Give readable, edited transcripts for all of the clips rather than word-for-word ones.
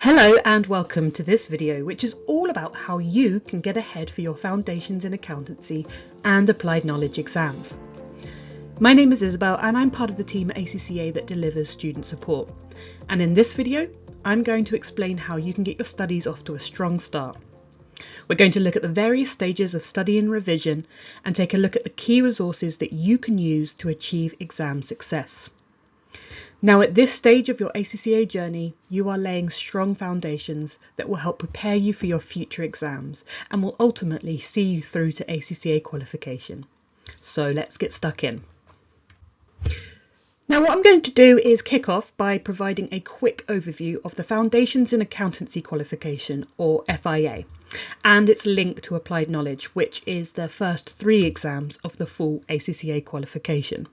Hello and welcome to this video, which is all about how you can get ahead for your Foundations in Accountancy and Applied Knowledge exams. My name is Isobel and I'm part of the team at ACCA that delivers student support. And in this video, I'm going to explain how you can get your studies off to a strong start. We're going to look at the various stages of study and revision and take a look at the key resources that you can use to achieve exam success. Now, at this stage of your ACCA journey, you are laying strong foundations that will help prepare you for your future exams and will ultimately see you through to ACCA qualification. So let's get stuck in. Now, what I'm going to do is kick off by providing a quick overview of the Foundations in Accountancy qualification, or FIA, and its link to Applied Knowledge, which is the first 3 exams of the full ACCA qualification.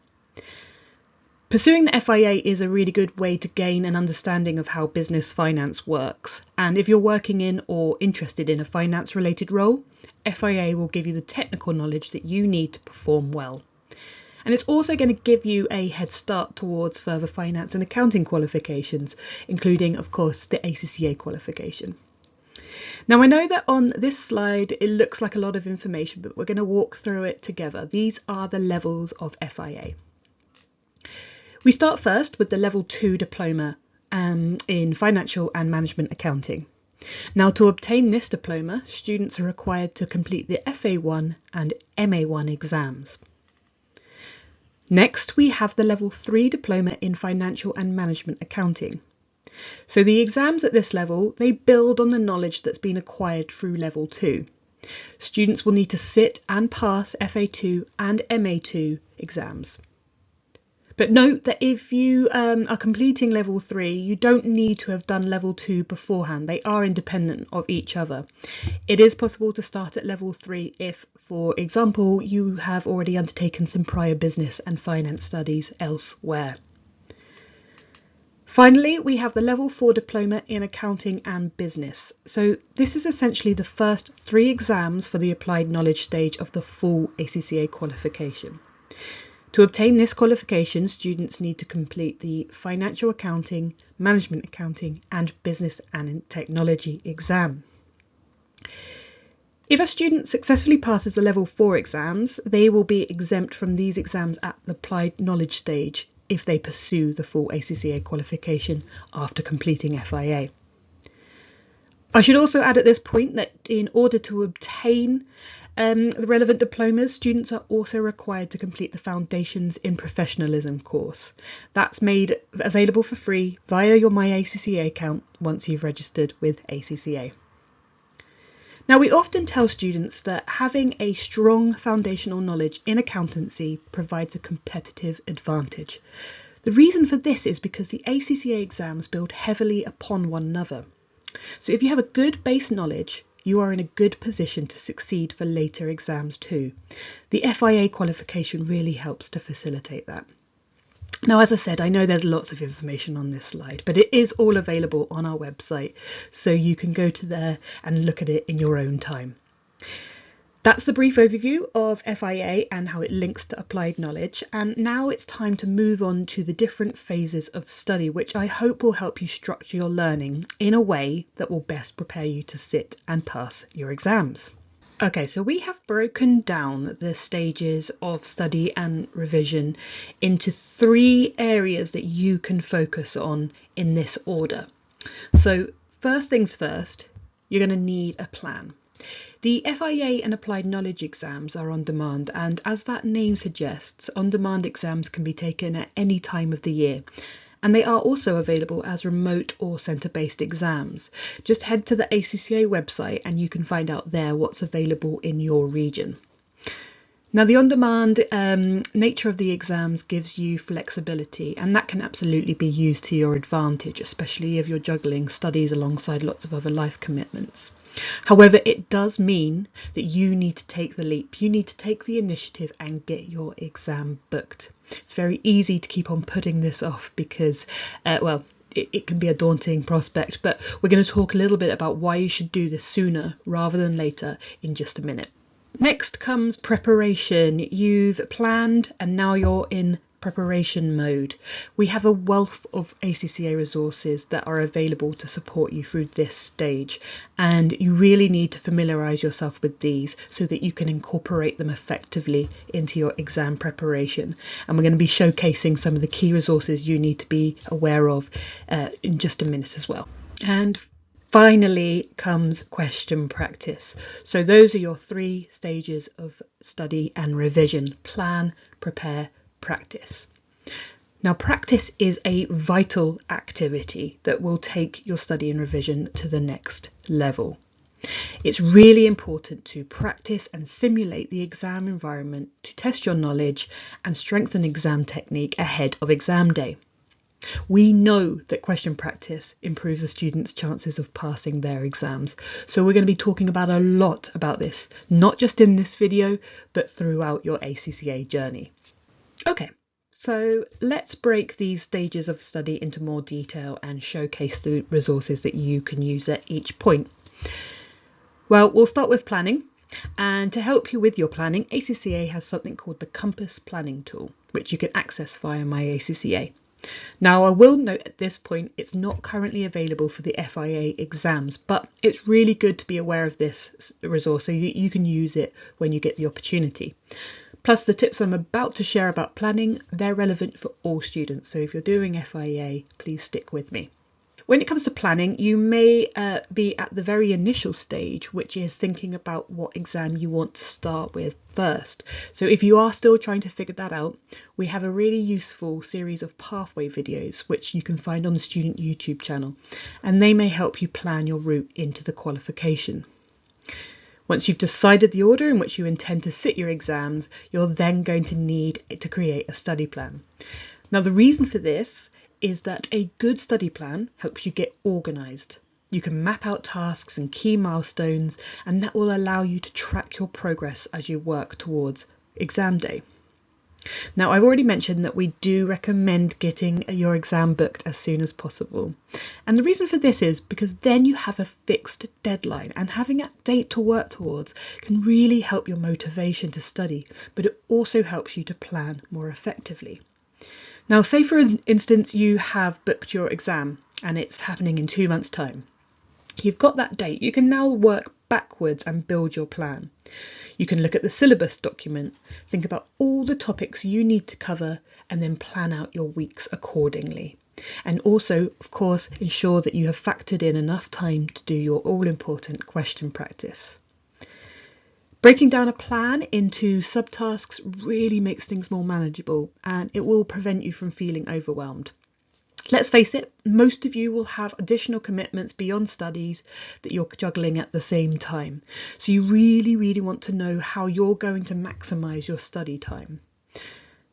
Pursuing the FIA is a really good way to gain an understanding of how business finance works. And if you're working in or interested in a finance related role, FIA will give you the technical knowledge that you need to perform well. And it's also going to give you a head start towards further finance and accounting qualifications, including, of course, the ACCA qualification. Now, I know that on this slide, it looks like a lot of information, but we're going to walk through it together. These are the levels of FIA. We start first with the Level 2 diploma in Financial and Management Accounting. Now, to obtain this diploma, students are required to complete the FA1 and MA1 exams. Next, we have the Level 3 diploma in Financial and Management Accounting. So the exams at this level, they build on the knowledge that's been acquired through Level 2. Students will need to sit and pass FA2 and MA2 exams. But note that if you are completing Level 3, you don't need to have done Level 2 beforehand. They are independent of each other. It is possible to start at Level 3 if, for example, you have already undertaken some prior business and finance studies elsewhere. Finally, we have the Level 4 diploma in Accounting and Business. So this is essentially the first 3 exams for the Applied Knowledge stage of the full ACCA qualification. To obtain this qualification, students need to complete the Financial Accounting, Management Accounting and Business and Technology exam. If a student successfully passes the Level 4 exams, they will be exempt from these exams at the Applied Knowledge stage if they pursue the full ACCA qualification after completing FIA. I should also add at this point that in order to obtain the relevant diplomas, students are also required to complete the Foundations in Professionalism course. That's made available for free via your MyACCA account once you've registered with ACCA. Now, we often tell students that having a strong foundational knowledge in accountancy provides a competitive advantage. The reason for this is because the ACCA exams build heavily upon one another. So if you have a good base knowledge, you are in a good position to succeed for later exams too. The FIA qualification really helps to facilitate that. Now, as I said, I know there's lots of information on this slide, but it is all available on our website, so you can go to there and look at it in your own time. That's the brief overview of FIA and how it links to Applied Knowledge, and now it's time to move on to the different phases of study, which I hope will help you structure your learning in a way that will best prepare you to sit and pass your exams. Okay, so we have broken down the stages of study and revision into 3 areas that you can focus on in this order. So first things first, you're going to need a plan. The FIA and Applied Knowledge exams are on demand, and as that name suggests, on-demand exams can be taken at any time of the year. And they are also available as remote or centre-based exams. Just head to the ACCA website and you can find out there what's available in your region. Now, the on-demand nature of the exams gives you flexibility, and that can absolutely be used to your advantage, especially if you're juggling studies alongside lots of other life commitments. However, it does mean that you need to take the leap. You need to take the initiative and get your exam booked. It's very easy to keep on putting this off because, it can be a daunting prospect, but we're going to talk a little bit about why you should do this sooner rather than later in just a minute. Next comes preparation. You've planned and now you're in preparation mode. We have a wealth of ACCA resources that are available to support you through this stage, and you really need to familiarise yourself with these so that you can incorporate them effectively into your exam preparation. And we're going to be showcasing some of the key resources you need to be aware of in just a minute as well. And finally comes question practice. So those are your 3 stages of study and revision: plan, prepare, practice. Now, practice is a vital activity that will take your study and revision to the next level. It's really important to practice and simulate the exam environment to test your knowledge and strengthen exam technique ahead of exam day. We know that question practice improves a student's chances of passing their exams. So we're going to be talking about a lot about this, not just in this video, but throughout your ACCA journey. Okay, so let's break these stages of study into more detail and showcase the resources that you can use at each point. Well, we'll start with planning. And to help you with your planning, ACCA has something called the Compass Planning Tool, which you can access via My ACCA. Now, I will note at this point it's not currently available for the FIA exams, but it's really good to be aware of this resource so you can use it when you get the opportunity. Plus, the tips I'm about to share about planning, they're relevant for all students. So if you're doing FIA, please stick with me. When it comes to planning, you may be at the very initial stage, which is thinking about what exam you want to start with first. So if you are still trying to figure that out, we have a really useful series of pathway videos, which you can find on the student YouTube channel, and they may help you plan your route into the qualification. Once you've decided the order in which you intend to sit your exams, you're then going to need to create a study plan. Now, the reason for this is that a good study plan helps you get organised. You can map out tasks and key milestones, and that will allow you to track your progress as you work towards exam day. Now, I've already mentioned that we do recommend getting your exam booked as soon as possible. And the reason for this is because then you have a fixed deadline, and having a date to work towards can really help your motivation to study, but it also helps you to plan more effectively. Now, say for instance, you have booked your exam and it's happening in 2 months' time. You've got that date. You can now work backwards and build your plan. You can look at the syllabus document, think about all the topics you need to cover, and then plan out your weeks accordingly. And also, of course, ensure that you have factored in enough time to do your all-important question practice. Breaking down a plan into subtasks really makes things more manageable, and it will prevent you from feeling overwhelmed. Let's face it, most of you will have additional commitments beyond studies that you're juggling at the same time. So you really want to know how you're going to maximise your study time.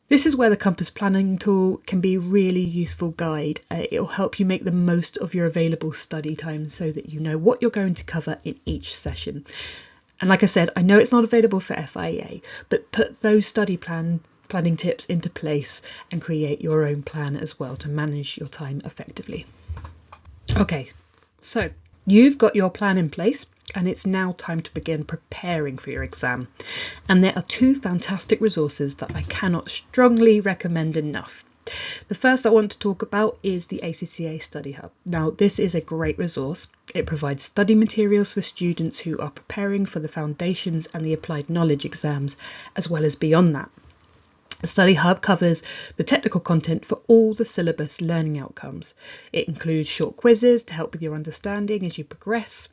This is where the Compass Planning Tool can be a really useful guide. It will help you make the most of your available study time so that you know what you're going to cover in each session. And like I said, I know it's not available for FIA, but put those study planning tips into place and create your own plan as well to manage your time effectively. Okay, so you've got your plan in place and it's now time to begin preparing for your exam. And there are 2 fantastic resources that I cannot strongly recommend enough. The first I want to talk about is the ACCA Study Hub. Now, this is a great resource. It provides study materials for students who are preparing for the Foundations and the Applied Knowledge exams, as well as beyond that. The Study Hub covers the technical content for all the syllabus learning outcomes. It includes short quizzes to help with your understanding as you progress,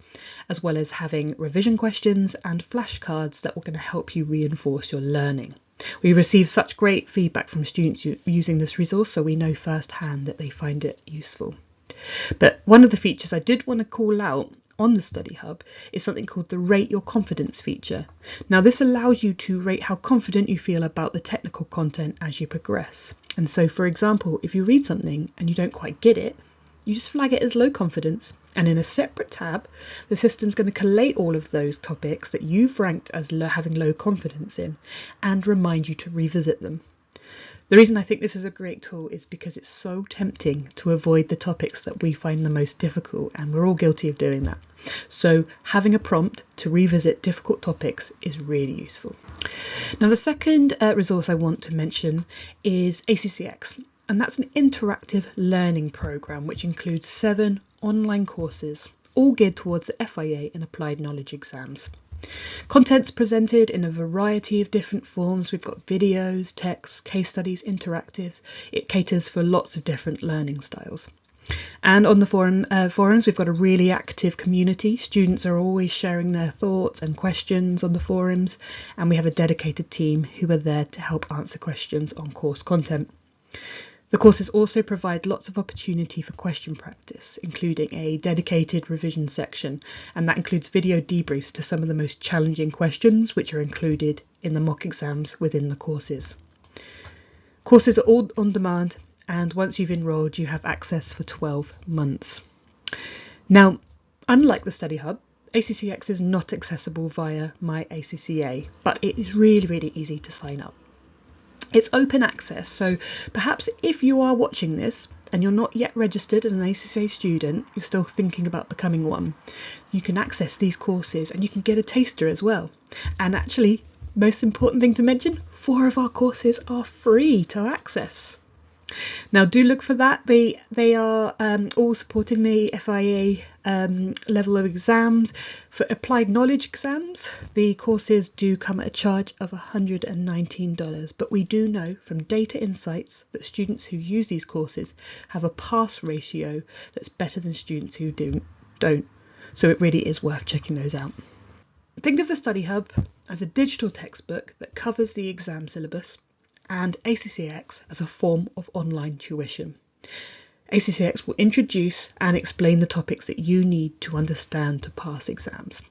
as well as having revision questions and flashcards that are going to help you reinforce your learning. We receive such great feedback from students using this resource, so we know firsthand that they find it useful. But one of the features I did want to call out on the Study Hub is something called the Rate Your Confidence feature. Now, this allows you to rate how confident you feel about the technical content as you progress. And so, for example, if you read something and you don't quite get it, you just flag it as low confidence, and in a separate tab, the system's going to collate all of those topics that you've ranked as having low confidence in and remind you to revisit them. The reason I think this is a great tool is because it's so tempting to avoid the topics that we find the most difficult, and we're all guilty of doing that. So having a prompt to revisit difficult topics is really useful. Now, the second resource I want to mention is ACCX, and that's an interactive learning program which includes 7 online courses, all geared towards the FIA and Applied Knowledge exams. Content's presented in a variety of different forms. We've got videos, texts, case studies, interactives. It caters for lots of different learning styles. And on the forums, we've got a really active community. Students are always sharing their thoughts and questions on the forums, and we have a dedicated team who are there to help answer questions on course content. The courses also provide lots of opportunity for question practice, including a dedicated revision section, and that includes video debriefs to some of the most challenging questions which are included in the mock exams within the courses. Courses are all on demand, and once you've enrolled, you have access for 12 months. Now, unlike the Study Hub, ACCX is not accessible via My ACCA, but it is really, really easy to sign up. It's open access, so perhaps if you are watching this and you're not yet registered as an ACCA student, you're still thinking about becoming one, you can access these courses and you can get a taster as well. And actually, most important thing to mention, 4 of our courses are free to access. Now do look for that. They are all supporting the FIA level of exams. For applied knowledge exams, the courses do come at a charge of $119, but we do know from data insights that students who use these courses have a pass ratio that's better than students who don't. So it really is worth checking those out. Think of the Study Hub as a digital textbook that covers the exam syllabus, and ACCX as a form of online tuition. ACCX will introduce and explain the topics that you need to understand to pass exams.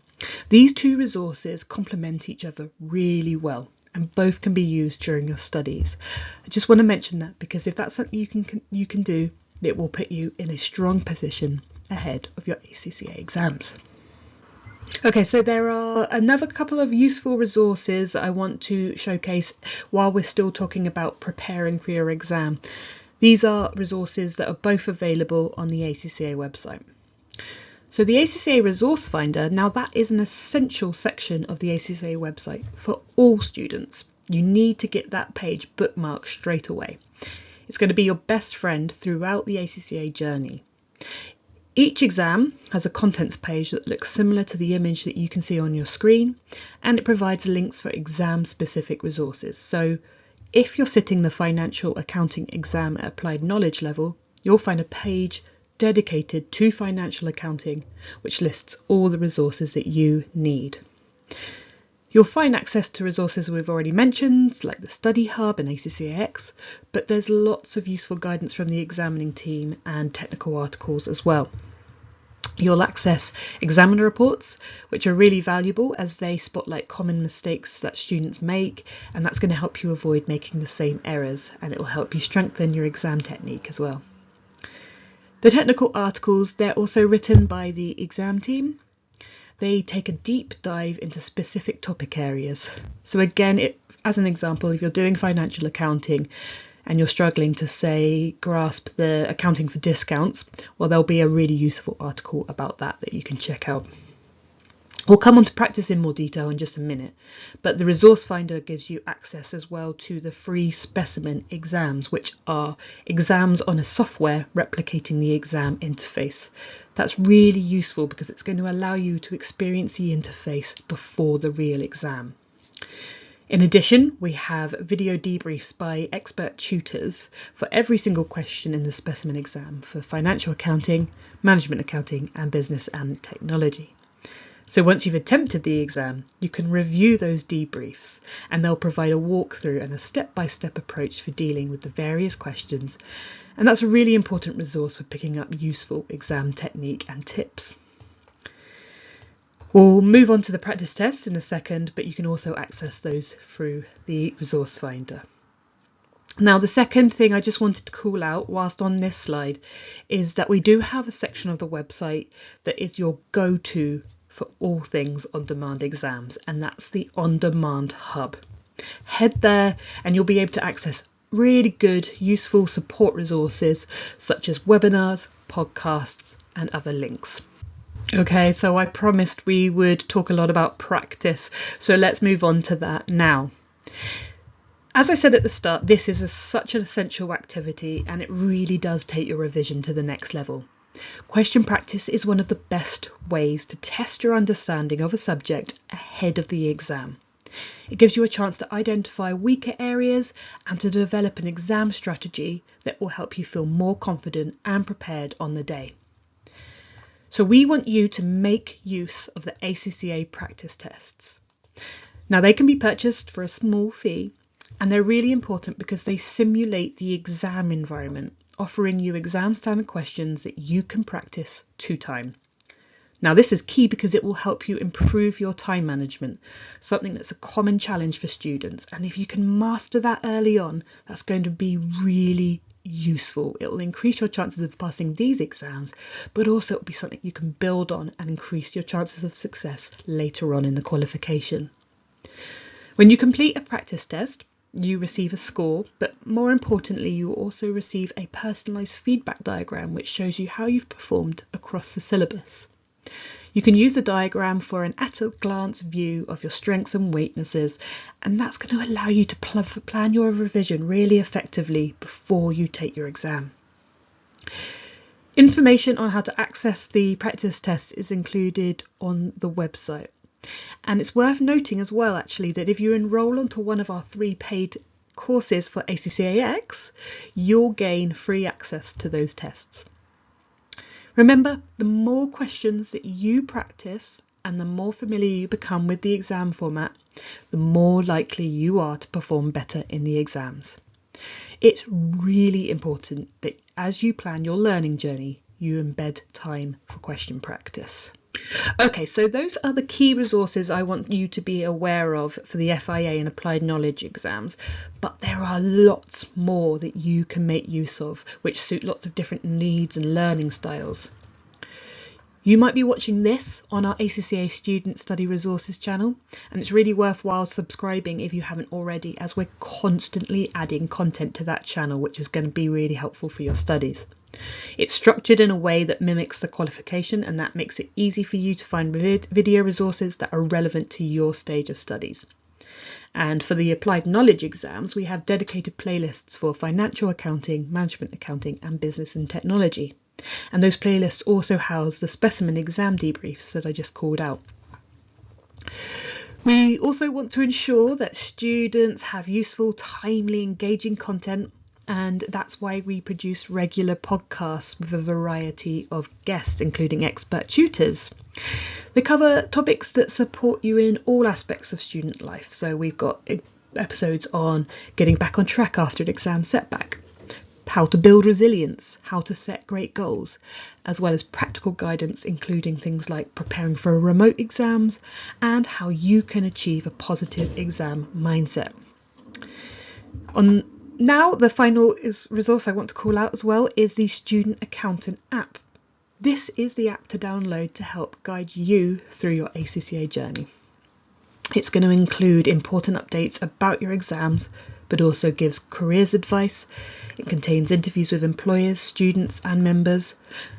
These 2 resources complement each other really well, and both can be used during your studies. I just want to mention that because if that's something you can do, it will put you in a strong position ahead of your ACCA exams. Okay, so there are another couple of useful resources I want to showcase while we're still talking about preparing for your exam. These are resources that are both available on the ACCA website. So the ACCA Resource Finder, now that is an essential section of the ACCA website for all students. You need to get that page bookmarked straight away. It's going to be your best friend throughout the ACCA journey. Each exam has a contents page that looks similar to the image that you can see on your screen, and it provides links for exam-specific resources. So if you're sitting the financial accounting exam at applied knowledge level, you'll find a page dedicated to financial accounting, which lists all the resources that you need. You'll find access to resources we've already mentioned, like the Study Hub and ACCX, but there's lots of useful guidance from the examining team and technical articles as well. You'll access examiner reports, which are really valuable as they spotlight common mistakes that students make, and that's going to help you avoid making the same errors, and it will help you strengthen your exam technique as well. The technical articles, they're also written by the exam team. They take a deep dive into specific topic areas. So again, as an example, if you're doing financial accounting and you're struggling to, say, grasp the accounting for discounts, well, there'll be a really useful article about that you can check out. We'll come on to practice in more detail in just a minute, but the Resource Finder gives you access as well to the free specimen exams, which are exams on a software replicating the exam interface. That's really useful because it's going to allow you to experience the interface before the real exam. In addition, we have video debriefs by expert tutors for every single question in the specimen exam for financial accounting, management accounting, and business and technology. So once you've attempted the exam, you can review those debriefs, and they'll provide a walkthrough and a step-by-step approach for dealing with the various questions. And that's a really important resource for picking up useful exam technique and tips. We'll move on to the practice tests in a second, but you can also access those through the Resource Finder. Now, the second thing I just wanted to call out whilst on this slide is that we do have a section of the website that is your go-to for all things on-demand exams, and that's the On-Demand Hub. Head there and you'll be able to access really good, useful support resources such as webinars, podcasts, and other links. Okay, so I promised we would talk a lot about practice, so let's move on to that now. As I said at the start, this is such an essential activity and it really does take your revision to the next level. Question practice is one of the best ways to test your understanding of a subject ahead of the exam. It gives you a chance to identify weaker areas and to develop an exam strategy that will help you feel more confident and prepared on the day. So we want you to make use of the ACCA practice tests. Now they can be purchased for a small fee and they're really important because they simulate the exam environment, offering you exam standard questions that you can practice to time. Now this is key because it will help you improve your time management, something that's a common challenge for students, and if you can master that early on, that's going to be really useful. It will increase your chances of passing these exams, but also it will be something you can build on and increase your chances of success later on in the qualification. When you complete a practice test, you receive a score, but more importantly, you will also receive a personalised feedback diagram which shows you how you've performed across the syllabus. You can use the diagram for an at-a-glance view of your strengths and weaknesses, and that's going to allow you to plan your revision really effectively before you take your exam. Information on how to access the practice tests is included on the website. And it's worth noting as well, actually, that if you enrol onto one of our 3 paid courses for ACCAX, you'll gain free access to those tests. Remember, the more questions that you practice and the more familiar you become with the exam format, the more likely you are to perform better in the exams. It's really important that as you plan your learning journey, you embed time for question practice. Okay, so those are the key resources I want you to be aware of for the FIA and Applied Knowledge exams, but there are lots more that you can make use of, which suit lots of different needs and learning styles. You might be watching this on our ACCA Student Study Resources channel, and it's really worthwhile subscribing if you haven't already, as we're constantly adding content to that channel, which is going to be really helpful for your studies. It's structured in a way that mimics the qualification, and that makes it easy for you to find video resources that are relevant to your stage of studies. And for the Applied Knowledge exams, we have dedicated playlists for financial accounting, management accounting, and business and technology. And those playlists also house the specimen exam debriefs that I just called out. We also want to ensure that students have useful, timely, engaging content, and that's why we produce regular podcasts with a variety of guests, including expert tutors. They cover topics that support you in all aspects of student life. So we've got episodes on getting back on track after an exam setback, how to build resilience, how to set great goals, as well as practical guidance, including things like preparing for remote exams and how you can achieve a positive exam mindset. Now, the final resource I want to call out as well is the Student Accountant app. This is the app to download to help guide you through your ACCA journey. It's going to include important updates about your exams, but also gives careers advice. It contains interviews with employers, students and members,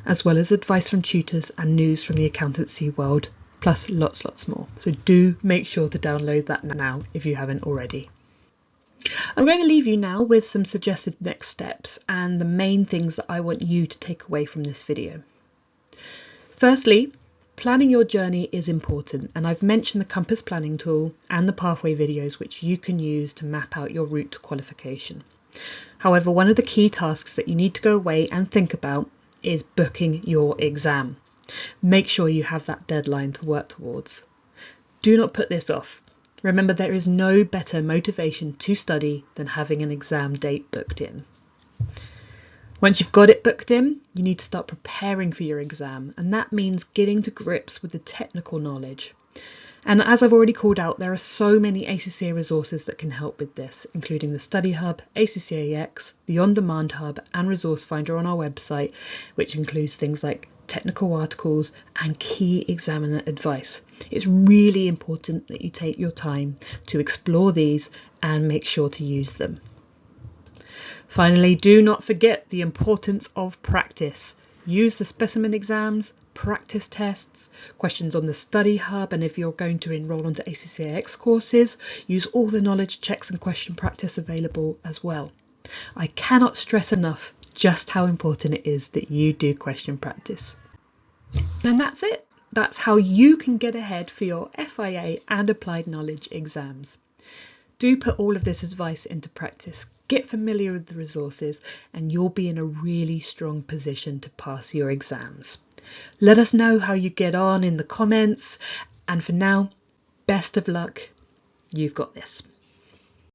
as well as advice from tutors and news from the accountancy world, plus lots more. So do make sure to download that now if you haven't already. I'm going to leave you now with some suggested next steps and the main things that I want you to take away from this video. Firstly, planning your journey is important, and I've mentioned the compass planning tool and the pathway videos which you can use to map out your route to qualification. However, one of the key tasks that you need to go away and think about is booking your exam. Make sure you have that deadline to work towards. Do not put this off. Remember, there is no better motivation to study than having an exam date booked in. Once you've got it booked in, you need to start preparing for your exam, and that means getting to grips with the technical knowledge. And as I've already called out, there are so many ACCA resources that can help with this, including the Study Hub, ACCAX, the On Demand Hub and Resource Finder on our website, which includes things like technical articles and key examiner advice. It's really important that you take your time to explore these and make sure to use them. Finally, do not forget the importance of practice. Use the specimen exams, practice tests, questions on the study hub, and if you're going to enrol onto ACCAX courses, use all the knowledge checks and question practice available as well. I cannot stress enough just how important it is that you do question practice. And that's it. That's how you can get ahead for your FIA and Applied Knowledge exams. Do put all of this advice into practice, get familiar with the resources, and you'll be in a really strong position to pass your exams. Let us know how you get on in the comments, and for now, best of luck. You've got this.